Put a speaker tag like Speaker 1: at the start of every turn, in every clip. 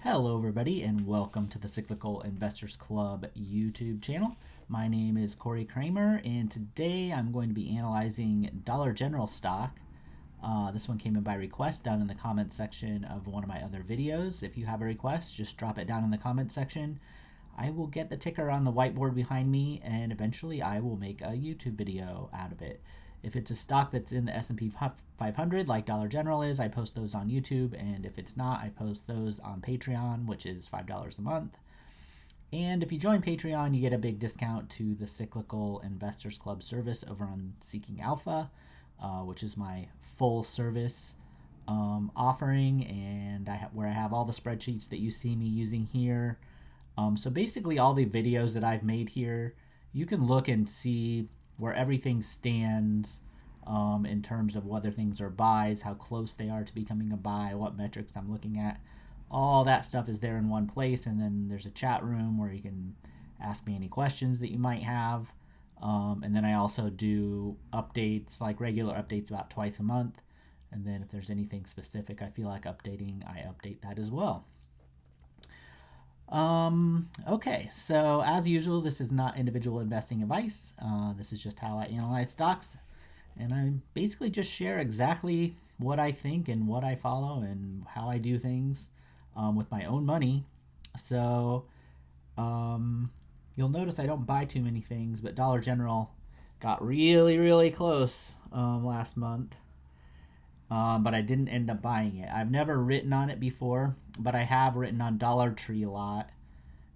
Speaker 1: Hello, everybody, and welcome to the Cyclical Investors Club YouTube channel. My name is Corey Kramer, and today I'm going to be analyzing Dollar General stock. This one came in by request down in the comment section of one of my other videos. If you have a request, just drop it down in the comment section. I will get the ticker on the whiteboard behind me, and eventually I will make a YouTube video out of it. If it's a stock that's in the S&P 500 like Dollar General is, I post those on YouTube, and if it's not, I post those on Patreon, which is $5 a month. And if you join Patreon, you get a big discount to the Cyclical Investors Club service over on Seeking Alpha, which is my full service offering, and where I have all the spreadsheets that you see me using here. So basically all the videos that I've made here, you can look and see where everything stands in terms of whether things are buys, how close they are to becoming a buy, what metrics I'm looking at. All that stuff is there in one place, and then there's a chat room where you can ask me any questions that you might have. And then I also do updates, like regular updates about twice a month. And then if there's anything specific I feel like updating, I update that as well. Okay, so as usual, this is not individual investing advice. This is just how I analyze stocks, and I basically just share exactly what I think and what I follow and how I do things with my own money. So you'll notice I don't buy too many things, but Dollar General got really close last month. But I didn't end up buying it. I've never written on it before, but I have written on Dollar Tree a lot,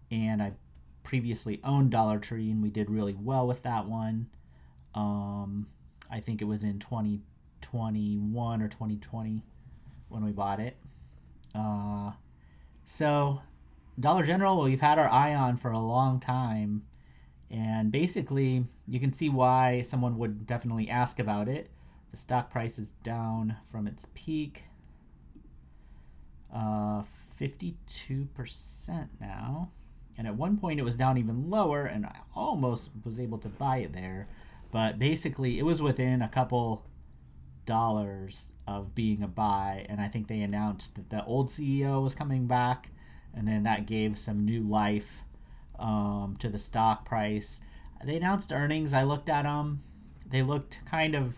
Speaker 1: and I've previously owned Dollar Tree, and we did really well with that one. I think it was in 2021 or 2020 when we bought it. So Dollar General, we've had our eye on for a long time, and basically you can see why someone would definitely ask about it. The stock price is down from its peak 52% now. And at one point it was down even lower, and I almost was able to buy it there. But basically it was within a couple dollars of being a buy. And I think they announced that the old CEO was coming back. And then that gave some new life to the stock price. They announced earnings. I looked at them. They looked kind of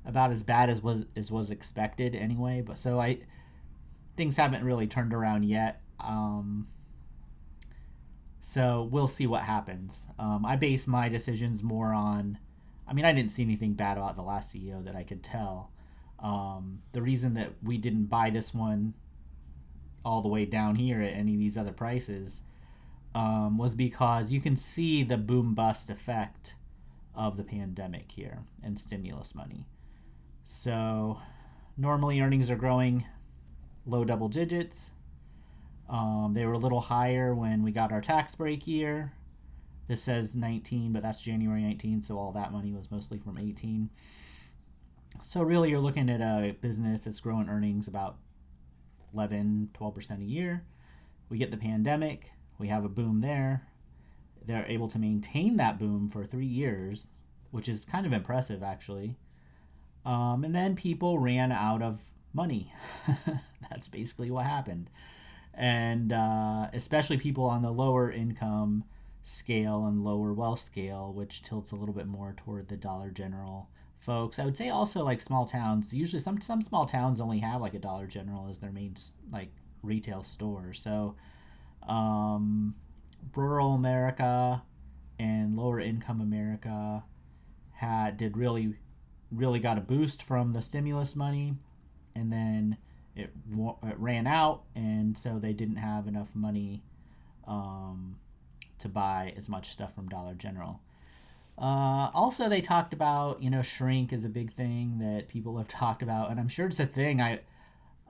Speaker 1: about as bad as was expected anyway, but things haven't really turned around yet. So we'll see what happens. I base my decisions more on, I didn't see anything bad about the last CEO that I could tell. The reason that we didn't buy this one all the way down here at any of these other prices was because you can see the boom bust effect of the pandemic here and stimulus money. So normally earnings are growing low double digits. They were a little higher when we got our tax break year. This says 19, but that's January 19, so all that money was mostly from 18. So really you're looking at a business that's growing earnings about 11-12% a year. We get the pandemic, we have a boom there. They're able to maintain that boom for 3 years, which is kind of impressive actually. And then people ran out of money. That's basically what happened. And especially people on the lower income scale and lower wealth scale, which tilts a little bit more toward the Dollar General folks. I would say also like small towns. Usually some small towns only have like a Dollar General as their main like retail store. So rural America and lower income America did really got a boost from the stimulus money, and then it ran out, and so they didn't have enough money to buy as much stuff from Dollar General. Also, they talked about, shrink is a big thing that people have talked about, and I'm sure it's a thing.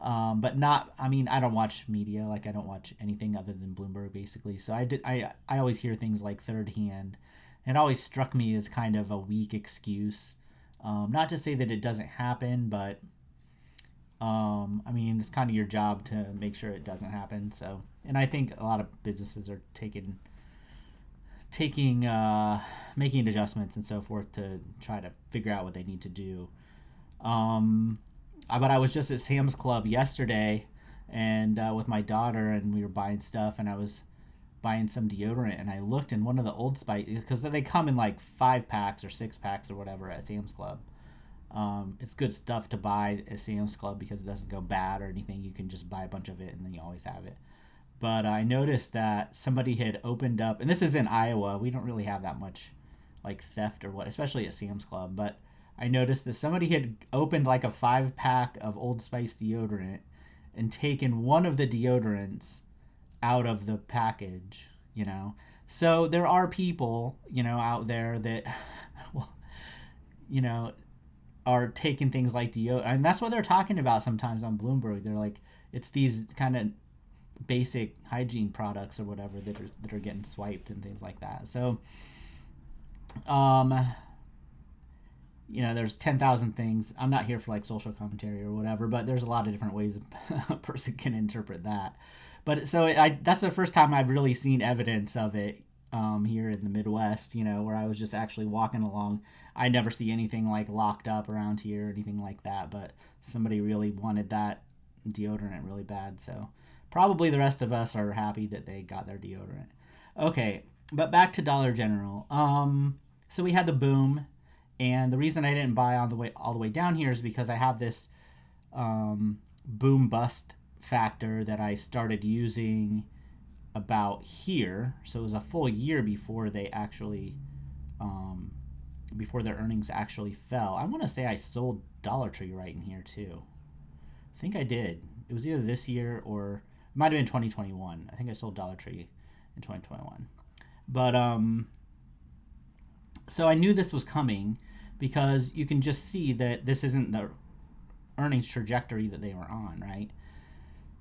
Speaker 1: But not. I don't watch media. Like I don't watch anything other than Bloomberg, basically. So I always hear things like third hand. It always struck me as kind of a weak excuse. Not to say that it doesn't happen, but it's kind of your job to make sure it doesn't happen. So, and I think a lot of businesses are making adjustments and so forth to try to figure out what they need to do. But I was just at Sam's Club yesterday, and with my daughter, and we were buying stuff, and I was buying some deodorant, and I looked in one of the Old Spice, because they come in like 5 packs or 6 packs or whatever at Sam's Club. It's good stuff to buy at Sam's Club because it doesn't go bad or anything. You can just buy a bunch of it and then you always have it. But I noticed that somebody had opened up, and this is in Iowa. We don't really have that much like theft or what, especially at Sam's Club. But I noticed that somebody had opened like a 5 pack of Old Spice deodorant and taken one of the deodorants out of the package, you know. So there are people, you know, out there that, well, you know, are taking things like deodorant. And that's what they're talking about sometimes on Bloomberg. They're like, it's these kind of basic hygiene products or whatever that are getting swiped and things like that. So, you know, there's 10,000 things. I'm not here for like social commentary or whatever, but there's a lot of different ways a person can interpret that. But so that's the first time I've really seen evidence of it here in the Midwest, you know, where I was just actually walking along. I never see anything like locked up around here or anything like that, but somebody really wanted that deodorant really bad. So probably the rest of us are happy that they got their deodorant. Okay, but back to Dollar General. So we had the boom, and the reason I didn't buy all the way down here is because I have this boom bust factor that I started using about here. So it was a full year before they actually before their earnings actually fell. I want to say I sold Dollar Tree right in here too. I think I did. It was either this year or it might have been 2021. I think I sold Dollar Tree in 2021. But so I knew this was coming because you can just see that this isn't the earnings trajectory that they were on, right?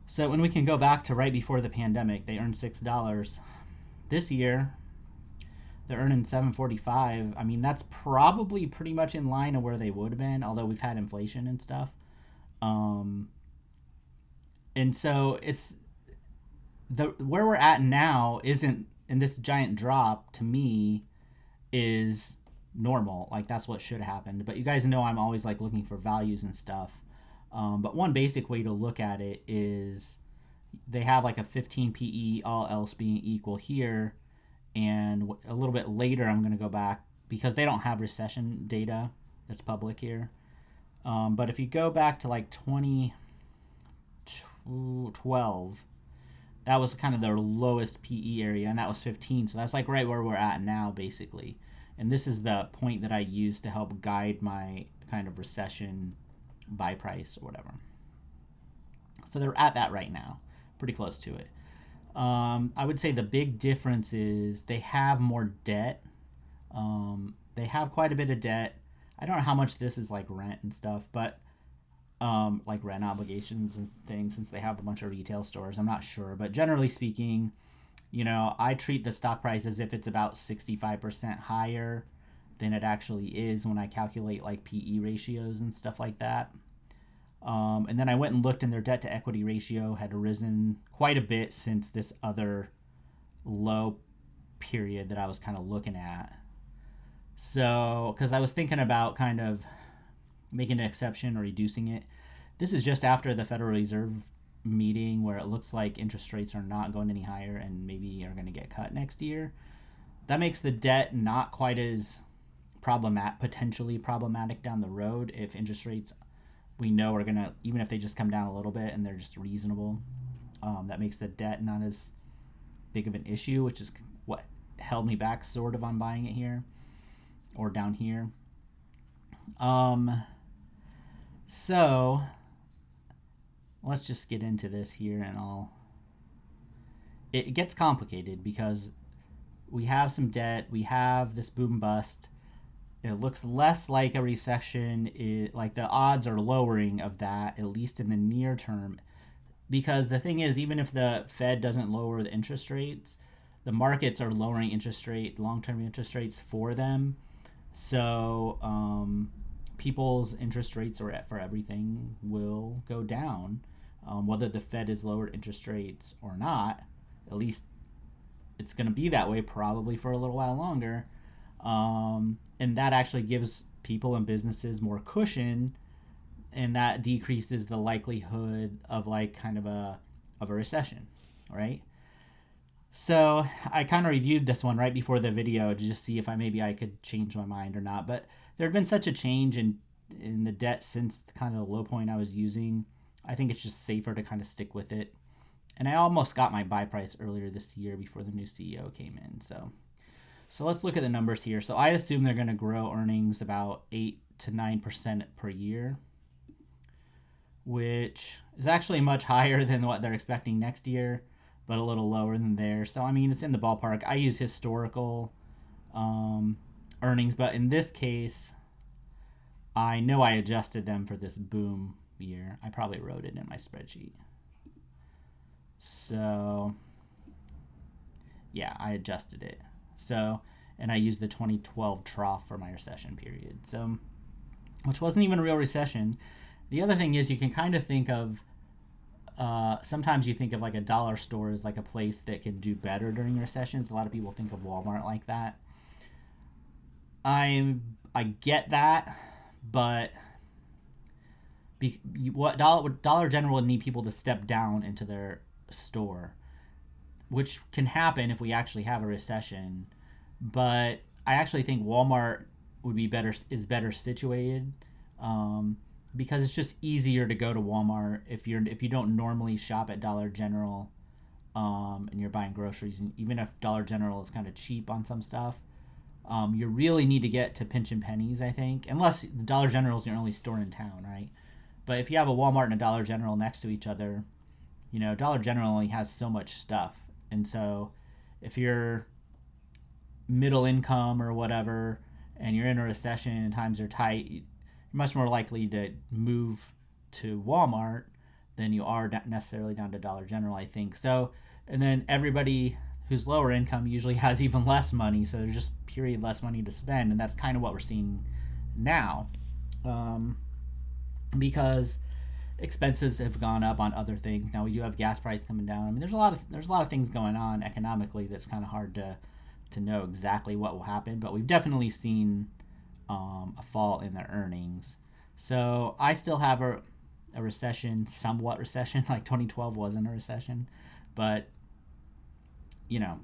Speaker 1: So when we can go back to right before the pandemic, they earned $6. This year, they're earning $7.45. I mean, that's probably pretty much in line of where they would have been, although we've had inflation and stuff. And so it's where we're at now isn't, and this giant drop to me is normal. Like that's what should have happened. But you guys know I'm always like looking for values and stuff. But one basic way to look at it is they have like a 15 PE, all else being equal here. And a little bit later, I'm going to go back because they don't have recession data that's public here. But if you go back to like 2012, that was kind of their lowest PE area, and that was 15. So that's like right where we're at now, basically. And this is the point that I use to help guide my kind of recession buy price or whatever. So they're at that right now, pretty close to it. I would say the big difference is they have more debt. They have quite a bit of debt. I don't know how much this is like rent and stuff, but like rent obligations and things, since they have a bunch of retail stores. I'm not sure, but generally speaking, you know, I treat the stock price as if it's about 65% higher than it actually is when I calculate like PE ratios and stuff like that. And then I went and looked, and their debt to equity ratio had risen quite a bit since this other low period that I was kind of looking at. So, because I was thinking about kind of making an exception or reducing it. This is just after the Federal Reserve meeting where it looks like interest rates are not going any higher and maybe are going to get cut next year. That makes the debt not quite as potentially problematic down the road if interest rates we know are going to, even if they just come down a little bit and they're just reasonable. That makes the debt not as big of an issue, which is what held me back sort of on buying it here or down here. So let's just get into this here, and it gets complicated because we have some debt, we have this boom bust. It looks less like a recession. Like the odds are lowering of that, at least in the near term. Because the thing is, even if the Fed doesn't lower the interest rates, the markets are lowering long-term interest rates for them. So people's interest rates for everything will go down. Whether the Fed has lowered interest rates or not, at least it's going to be that way probably for a little while longer. And that actually gives people and businesses more cushion and that decreases the likelihood of like kind of a recession, right? So I kind of reviewed this one right before the video to just see if maybe I could change my mind or not. But there had been such a change in the debt since kind of the low point I was using. I think it's just safer to kind of stick with it. And I almost got my buy price earlier this year before the new CEO came in. So let's look at the numbers here. So I assume they're going to grow earnings about 8 to 9% per year, which is actually much higher than what they're expecting next year, but a little lower than there. So, I mean, it's in the ballpark. I use historical earnings, but in this case, I know I adjusted them for this boom year. I probably wrote it in my spreadsheet. So, yeah, I adjusted it. So, and I used the 2012 trough for my recession period. So, which wasn't even a real recession. The other thing is you can kind of think of, sometimes you think of like a dollar store as like a place that can do better during recessions. A lot of people think of Walmart like that. I get that, but what Dollar General would need people to step down into their store, which can happen if we actually have a recession. But I actually think Walmart is better situated, because it's just easier to go to Walmart if you don't normally shop at Dollar General, and you're buying groceries. And even if Dollar General is kind of cheap on some stuff, you really need to get to Pinch and Pennies, I think, unless Dollar General is your only store in town, right? But if you have a Walmart and a Dollar General next to each other, Dollar General only has so much stuff. And so if you're middle income or whatever and you're in a recession and times are tight, you're much more likely to move to Walmart than you are necessarily down to Dollar General, I think. So, and then everybody who's lower income usually has even less money, so there's just period less money to spend, and that's kind of what we're seeing now, because expenses have gone up on other things. Now we do have gas price coming down. I mean, there's a lot of things going on economically that's kind of hard to know exactly what will happen, but we've definitely seen a fall in their earnings. So I still have a recession, somewhat recession, like 2012 wasn't a recession, but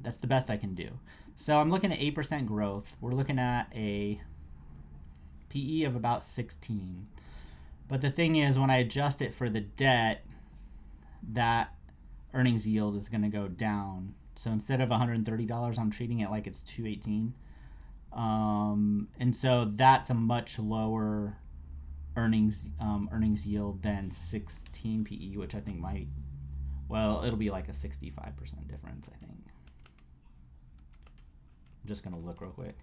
Speaker 1: that's the best I can do. So I'm looking at 8% growth. We're looking at a PE of about 16. But the thing is, when I adjust it for the debt, that earnings yield is going to go down. So instead of $130, I'm treating it like it's $218. And so that's a much lower earnings yield than 16 PE, which I think it'll be like a 65% difference, I think. I'm just going to look real quick.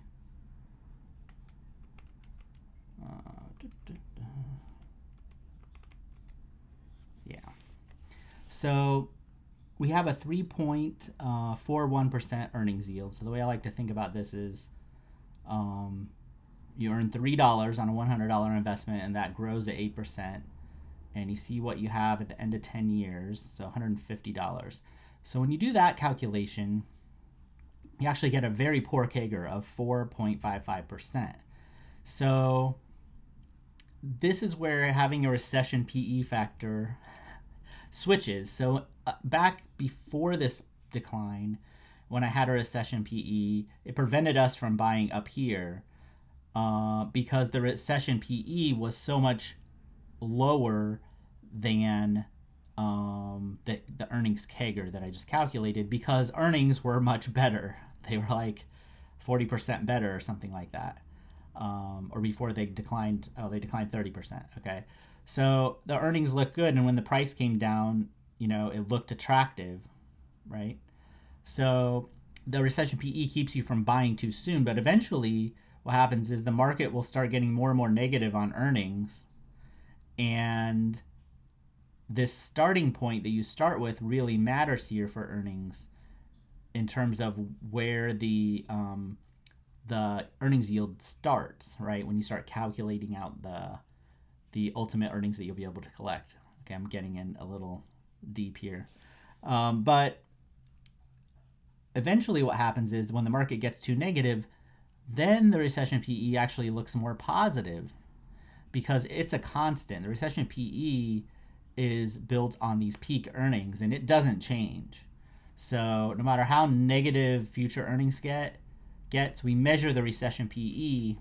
Speaker 1: Yeah. So we have a 3.41% earnings yield. So the way I like to think about this is, you earn $3 on a $100 investment, and that grows at 8%. And you see what you have at the end of 10 years, so $150. So when you do that calculation, you actually get a very poor CAGR of 4.55%. So this is where having a recession PE factor switches. So back before this decline, when I had a recession PE, it prevented us from buying up here, because the recession PE was so much lower than the earnings CAGR that I just calculated, because earnings were much better. They were like 40% better or something like that. Or before they declined 30%. Okay. So the earnings look good, and when the price came down, it looked attractive, right? So the recession PE keeps you from buying too soon, but eventually what happens is the market will start getting more and more negative on earnings, and this starting point that you start with really matters here for earnings in terms of where the earnings yield starts, right? When you start calculating out the ultimate earnings that you'll be able to collect. Okay, I'm getting in a little deep here. But eventually what happens is when the market gets too negative, then the recession PE actually looks more positive, because it's a constant. The recession PE is built on these peak earnings, and it doesn't change. So no matter how negative future earnings gets, we measure the recession PE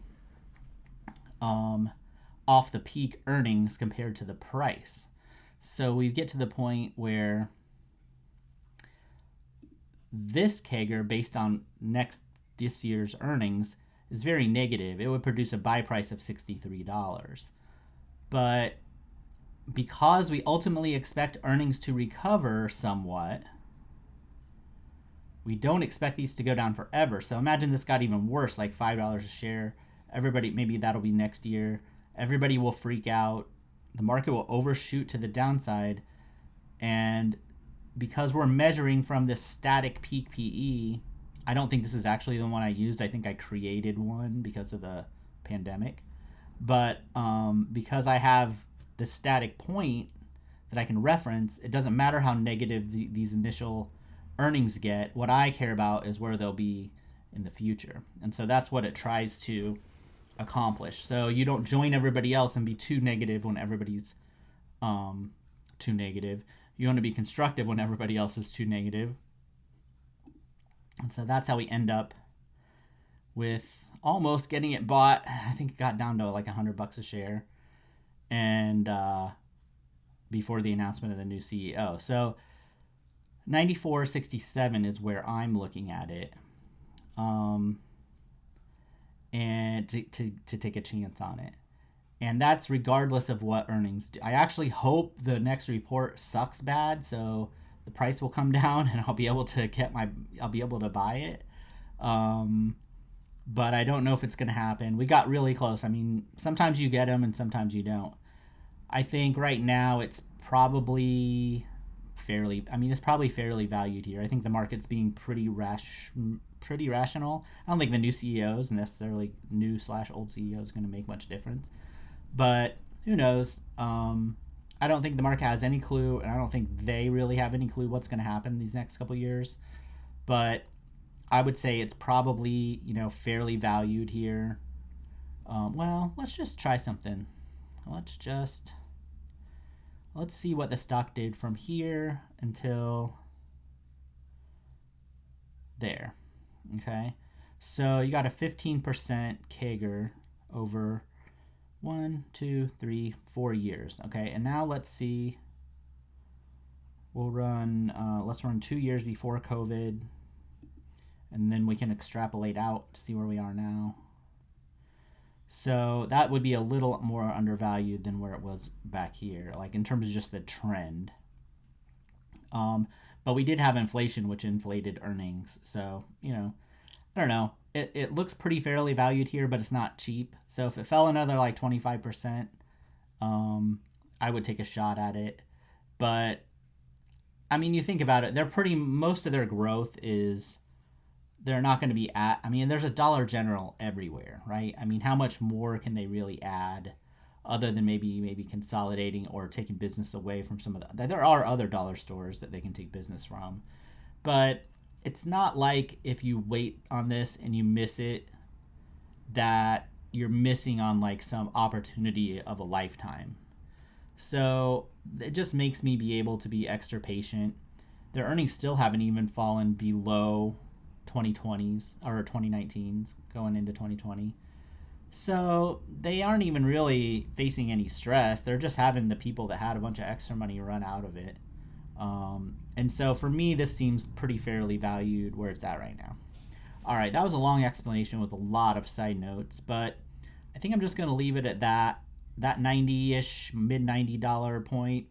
Speaker 1: off the peak earnings compared to the price. So we get to the point where this CAGR based on this year's earnings is very negative. It would produce a buy price of $63. But because we ultimately expect earnings to recover somewhat, we don't expect these to go down forever. So imagine this got even worse, like $5 a share. Everybody, maybe that'll be next year. Everybody will freak out. The market will overshoot to the downside. And because we're measuring from this static peak PE, I don't think this is actually the one I used. I think I created one because of the pandemic. But because I have this static point that I can reference, it doesn't matter how negative these initial earnings get. What I care about is where they'll be in the future. And so that's what it tries to accomplish. So you don't join everybody else and be too negative when everybody's too negative. You want to be constructive when everybody else is too negative. And so that's how we end up with almost getting it bought. I think it got down to like $100 a share, and before the announcement of the new CEO. So 94.67 is where I'm looking at it, and to take a chance on it. And that's regardless of what earnings do. I actually hope the next report sucks bad, so the price will come down and I'll be able to buy it. But I don't know if it's going to happen. We got really close. I mean, sometimes you get them and sometimes you don't. I think right now it's probably fairly valued here. I think the market's being pretty rational. I don't think the new CEOs, necessarily new/old CEO, is going to make much difference. But who knows? I don't think the market has any clue, and I don't think they really have any clue what's going to happen these next couple years. But I would say it's probably, fairly valued here. Well, let's just try something. Let's see what the stock did from here until there. Okay, so you got a 15% CAGR over 1, 2, 3, 4 years. Okay, and now let's see. We'll run. Let's run 2 years before COVID, and then we can extrapolate out to see where we are now. So that would be a little more undervalued than where it was back here, like in terms of just the trend. But we did have inflation, which inflated earnings. So, I don't know. It looks pretty fairly valued here, but it's not cheap. So if it fell another like 25%, I would take a shot at it. But I mean, you think about it, most of their growth is, they're not going to be there's a Dollar General everywhere, right? I mean, how much more can they really add other than maybe consolidating or taking business away from some of the, there are other dollar stores that they can take business from. But it's not like if you wait on this and you miss it, that you're missing on like some opportunity of a lifetime. So it just makes me be able to be extra patient. Their earnings still haven't even fallen below 2020s or 2019s going into 2020. So they aren't even really facing any stress. They're just having the people that had a bunch of extra money run out of it. And so for me, this seems pretty fairly valued where it's at right now. All right, that was a long explanation with a lot of side notes, but I think I'm just going to leave it at that 90-ish, mid $90 point.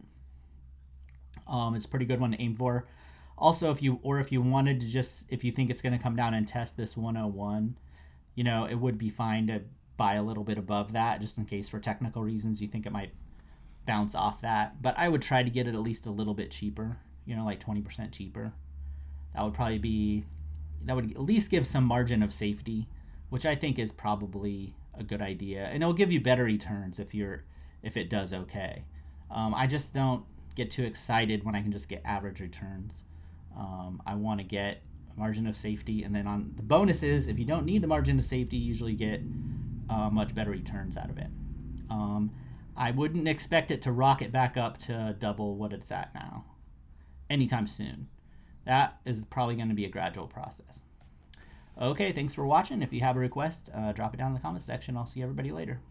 Speaker 1: It's a pretty good one to aim for. Also, if you wanted to if you think it's going to come down and test this 101, it would be fine to buy a little bit above that, just in case for technical reasons you think it might bounce off that. But I would try to get it at least a little bit cheaper, like 20% cheaper. That would at least give some margin of safety, which I think is probably a good idea. And it'll give you better returns if it does okay. I just don't get too excited when I can just get average returns. I want to get a margin of safety, and then on the bonuses, if you don't need the margin of safety, you usually get much better returns out of it. I wouldn't expect it to rocket back up to double what it's at now anytime soon. That is probably going to be a gradual process. Okay, thanks for watching. If you have a request, drop it down in the comments section. I'll see everybody later.